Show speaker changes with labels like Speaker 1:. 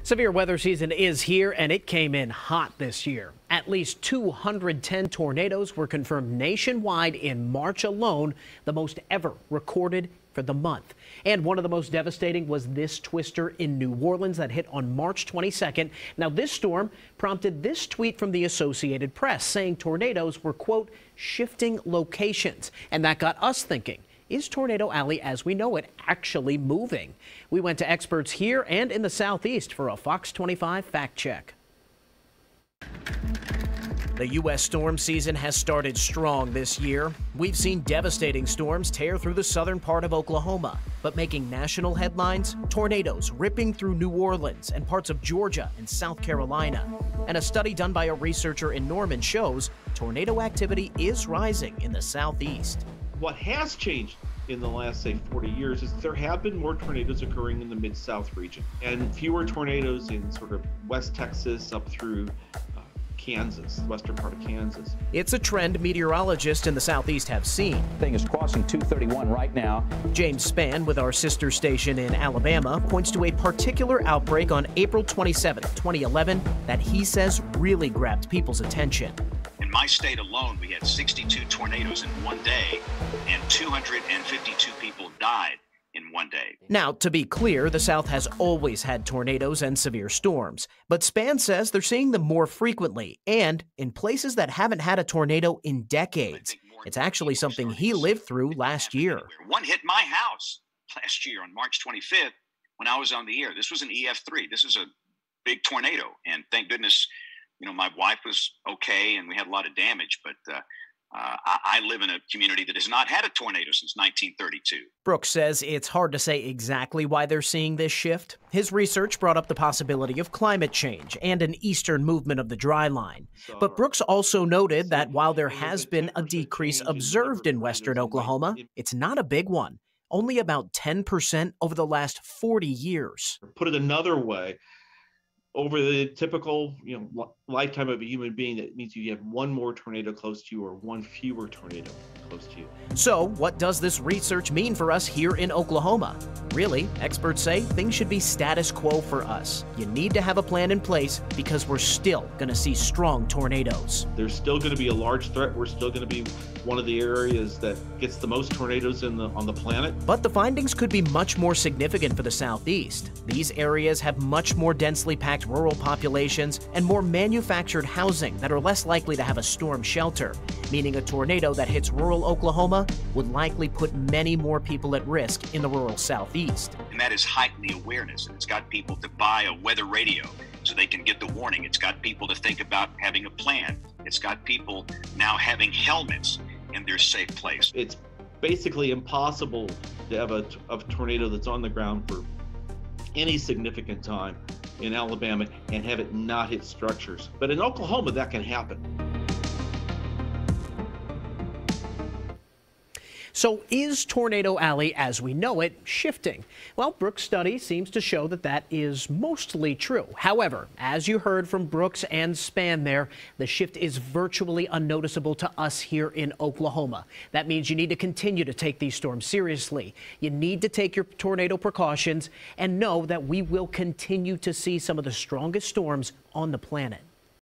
Speaker 1: Severe weather season is here, and it came in hot this year. At least 210 tornadoes were confirmed nationwide in March alone, the most ever recorded for the month. And one of the most devastating was this twister in New Orleans that hit on March 22nd. Now, this storm prompted this tweet from the Associated Press saying tornadoes were, quote, shifting locations. And that got us thinking. Is Tornado Alley as we know it actually moving? We went to experts here and in the Southeast for a Fox 25 fact check. The U.S. storm season has started strong this year. We've seen devastating storms tear through the southern part of Oklahoma, but making national headlines, tornadoes ripping through New Orleans and parts of Georgia and South Carolina. And a study done by a researcher in Norman shows tornado activity is rising in the Southeast.
Speaker 2: What has changed in the last, say, 40 years is there have been more tornadoes occurring in the Mid-South region and fewer tornadoes in sort of West Texas up through Kansas, the western part of Kansas.
Speaker 1: It's a trend meteorologists in the Southeast have seen.
Speaker 3: Thing is crossing 231 right now.
Speaker 1: James Spann with our sister station in Alabama points to a particular outbreak on April 27, 2011 that he says really grabbed people's attention.
Speaker 4: In my state alone, we had 62 tornadoes in one day, and 252 people died in one day.
Speaker 1: Now, to be clear, the South has always had tornadoes and severe storms, but Spann says they're seeing them more frequently and in places that haven't had a tornado in decades. It's actually something he lived through last year.
Speaker 4: One hit my house last year on March 25th when I was on the air. This was an EF3. This is a big tornado, and thank goodness, you know, my wife was okay and we had a lot of damage, but I live in a community that has not had a tornado since 1932.
Speaker 1: Brooks says it's hard to say exactly why they're seeing this shift. His research brought up the possibility of climate change and an eastern movement of the dry line. But Brooks also noted that while there has been a decrease observed in western Oklahoma, it's not a big one, only about 10% over the last 40 years.
Speaker 2: Put it another way, over the typical, lifetime of a human being, that means you have one more tornado close to you or one fewer tornado close to you.
Speaker 1: So what does this research mean for us here in Oklahoma? Really, experts say things should be status quo for us. You need to have a plan in place because we're still going to see strong tornadoes.
Speaker 2: There's still going to be a large threat. We're still going to be one of the areas that gets the most tornadoes on the planet.
Speaker 1: But the findings could be much more significant for the Southeast. These areas have much more densely packed rural populations and more manufactured housing that are less likely to have a storm shelter, meaning a tornado that hits rural Oklahoma would likely put many more people at risk in the rural Southeast.
Speaker 4: And that is heightened the awareness, and it's got people to buy a weather radio so they can get the warning. It's got people to think about having a plan. It's got people now having helmets in their safe place.
Speaker 2: It's basically impossible to have a tornado that's on the ground for any significant time in Alabama and have it not hit structures. But in Oklahoma, that can happen.
Speaker 1: So is Tornado Alley as we know it shifting? Well, Brooks' study seems to show that that is mostly true. However, as you heard from Brooks and Spann there, the shift is virtually unnoticeable to us here in Oklahoma. That means you need to continue to take these storms seriously. You need to take your tornado precautions and know that we will continue to see some of the strongest storms on the planet.